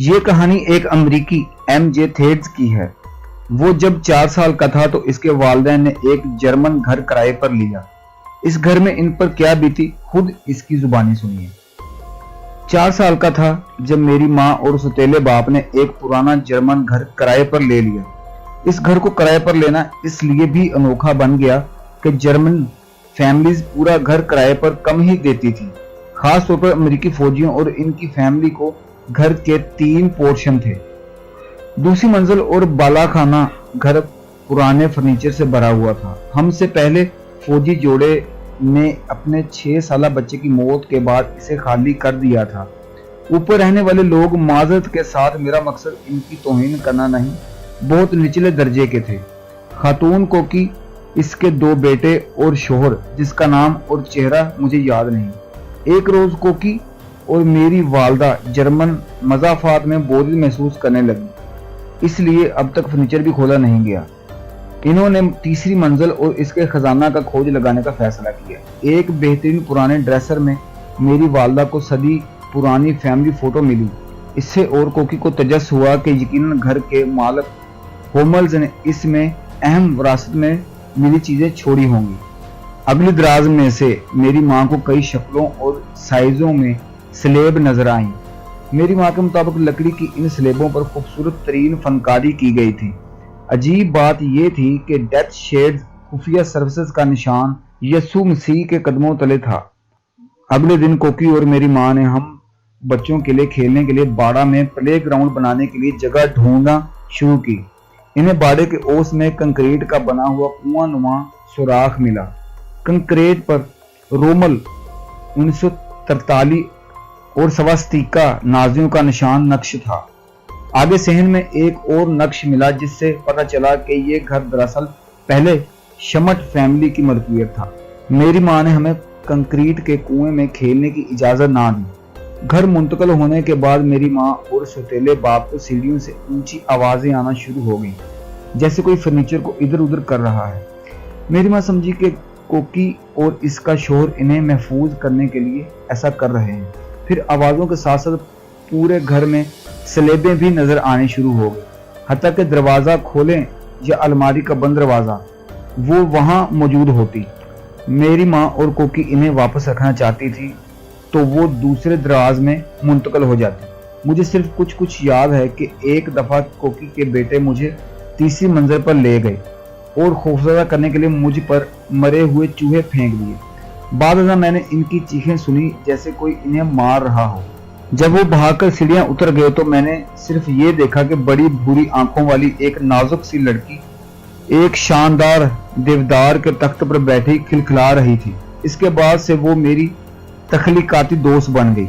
یہ کہانی ایک امریکی ایم جے تھیڈز کی ہے۔ وہ جب 4 سال کا تھا تو اس کے والدین نے ایک جرمن گھر کرائے پر لیا۔ اس گھر میں ان پر کیا بیتی خود اس کی زبانی سنیے۔ 4 سال کا تھا جب میری ماں اور سوتیلے باپ نے ایک پرانا جرمن گھر کرائے پر لے لیا۔ اس گھر کو کرائے پر لینا اس لیے بھی انوکھا بن گیا کہ جرمن فیملیز پورا گھر کرائے پر کم ہی دیتی تھی، خاص طور پر امریکی فوجیوں اور ان کی فیملی کو۔ گھر کے 3 پورشن تھے۔ دوسری منزل اور بالا خانہ گھر پرانے فرنیچر سے بھرا ہوا تھا۔ ہم سے پہلے فوجی جوڑے نے اپنے 6 سالہ بچے کی موت کے بعد اسے خالی کر دیا تھا۔ اوپر رہنے والے لوگ معذرت کے ساتھ، میرا مقصد ان کی توہین کرنا نہیں، بہت نچلے درجے کے تھے۔ خاتون کوکی، اس کے 2 بیٹے اور شوہر جس کا نام اور چہرہ مجھے یاد نہیں۔ ایک روز کوکی اور میری والدہ جرمن مضافات میں بوجھ محسوس کرنے لگی، اس لیے اب تک فرنیچر بھی کھولا نہیں گیا۔ انہوں نے تیسری منزل اور اس کے خزانہ کا کھوج لگانے کا فیصلہ کیا۔ ایک بہترین پرانے ڈریسر میں میری والدہ کو صدی پرانی فیملی فوٹو ملی۔ اس سے اور کوکی کو تجسس ہوا کہ یقیناً گھر کے مالک ہوملز نے اس میں اہم وراثت میں ملی چیزیں چھوڑی ہوں گی۔ اگلی دراز میں سے میری ماں کو کئی شکلوں اور سائزوں میں سلیب نظر آئیں۔ میری ماں کے مطابق لکڑی کی ان سلیبوں پر خوبصورت ترین فنکاری کی گئی تھی۔ عجیب بات یہ تھی کہ ڈیتھ شیڈز خفیہ سروسز کا نشان یسوع مسیح کے قدموں تلے تھا۔ اگلے دن کوکی اور میری ماں نے ہم بچوں کے لیے کھیلنے کے لیے باڑہ میں پلے گراؤنڈ بنانے کے لیے جگہ ڈھونڈنا شروع کی۔ انہیں باڑے کے اوس میں کنکریٹ کا بنا ہوا کنواں نما سوراخ ملا۔ کنکریٹ پر رومل 1943 اور سواستیکا نازیوں کا نشان نقش تھا۔ آگے صحن میں ایک اور نقش ملا جس سے پتہ چلا کہ یہ گھر دراصل پہلے شمٹ فیملی کی ملکیت تھا۔ میری ماں نے ہمیں کنکریٹ کے کنویں میں کھیلنے کی اجازت نہ دی۔ گھر منتقل ہونے کے بعد میری ماں اور سوتیلے باپ کو سیڑھیوں سے اونچی آوازیں آنا شروع ہو گئیں، جیسے کوئی فرنیچر کو ادھر ادھر کر رہا ہے۔ میری ماں سمجھی کہ کوکی اور اس کا شوہر انہیں محفوظ کرنے کے لیے ایسا کر رہے ہیں۔ پھر آوازوں کے ساتھ ساتھ پورے گھر میں سلیبیں بھی نظر آنے شروع ہو گئی، حتیٰ کہ دروازہ کھولیں یا الماری کا بند دروازہ وہ وہاں موجود ہوتی۔ میری ماں اور کوکی انہیں واپس رکھنا چاہتی تھی تو وہ دوسرے دراز میں منتقل ہو جاتی۔ مجھے صرف کچھ یاد ہے کہ ایک دفعہ کوکی کے بیٹے مجھے تیسری منزل پر لے گئے اور خوفزدہ کرنے کے لیے مجھ پر مرے ہوئے چوہے پھینک دیے۔ بعد ازاں میں نے ان کی چیخیں سنی جیسے کوئی انہیں مار رہا ہو۔ جب وہ بھاگ کر سیڑھیاں اتر گئے تو میں نے صرف یہ دیکھا کہ بڑی بھوری آنکھوں والی ایک نازک سی لڑکی ایک شاندار دیودار کے تخت پر بیٹھی کھلکھلا رہی تھی۔ اس کے بعد سے وہ میری تخلیقاتی دوست بن گئی۔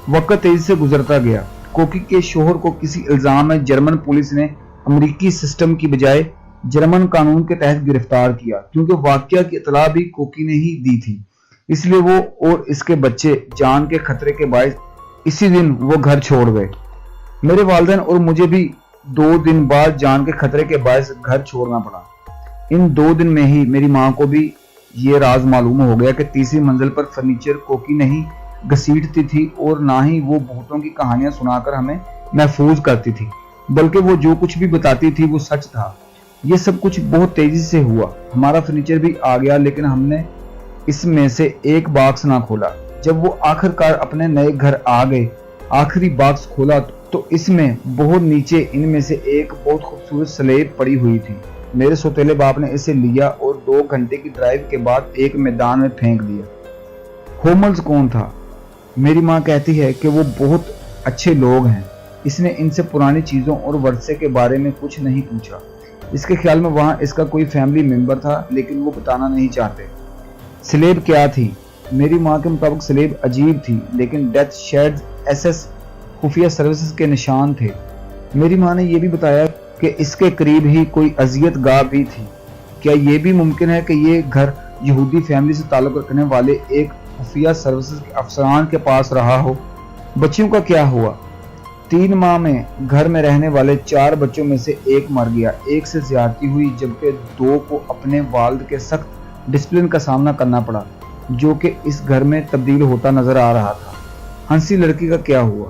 وقت تیزی سے گزرتا گیا۔ کوکی کے شوہر کو کسی الزام میں جرمن پولیس نے امریکی سسٹم کی بجائے جرمن قانون کے تحت گرفتار کیا، کیونکہ واقعہ کی اطلاع بھی کوکی نے ہی دی تھی۔ اس لیے وہ اور اس کے بچے جان کے خطرے کے باعث اسی دن وہ گھر چھوڑ گئے۔ میرے والدین اور مجھے بھی 2 دن بعد جان کے خطرے کے باعث گھر چھوڑنا پڑا۔ ان 2 دن میں ہی میری ماں کو بھی یہ راز معلوم ہو گیا کہ تیسری منزل پر فرنیچر کوکی نہیں گھسیٹتی تھی اور نہ ہی وہ بھوتوں کی کہانیاں سنا کر ہمیں محفوظ کرتی تھی، بلکہ وہ جو کچھ بھی بتاتی تھی وہ سچ تھا۔ یہ سب کچھ بہت تیزی سے ہوا۔ ہمارا فرنیچر بھی آ گیا، لیکن ہم نے اس میں سے ایک باکس نہ کھولا۔ جب وہ آخرکار اپنے نئے گھر آ گئے، آخری باکس کھولا تو اس میں بہت نیچے ان میں سے ایک بہت خوبصورت سلیب پڑی ہوئی تھی۔ میرے سوتیلے باپ نے اسے لیا اور 2 گھنٹے کی ڈرائیو کے بعد ایک میدان میں پھینک دیا۔ ہوملز کون تھا؟ میری ماں کہتی ہے کہ وہ بہت اچھے لوگ ہیں۔ اس نے ان سے پرانی چیزوں اور ورثے کے بارے میں کچھ نہیں پوچھا۔ اس کے خیال میں وہاں اس کا کوئی فیملی ممبر تھا، لیکن وہ بتانا نہیں چاہتے۔ سلیب کیا تھی؟ میری ماں کے مطابق سلیب عجیب تھی، لیکن ڈیتھ شیڈز ایس خفیہ سروسز کے نشان تھے۔ میری ماں نے یہ بھی بتایا کہ اس کے قریب ہی کوئی اذیت گاہ بھی تھی۔ کیا یہ بھی ممکن ہے کہ یہ گھر یہودی فیملی سے تعلق رکھنے والے ایک خفیہ سروسز کے افسران کے پاس رہا ہو؟ بچیوں کا کیا ہوا؟ 3 ماہ میں گھر میں رہنے والے 4 بچوں میں سے ایک مر گیا، ایک سے زیادتی ہوئی، جبکہ 2 کو اپنے والد کے سخت ڈسپلن کا سامنا کرنا پڑا، جو کہ اس گھر میں تبدیل ہوتا نظر آ رہا تھا۔ ہنسی لڑکی کا کیا ہوا؟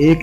1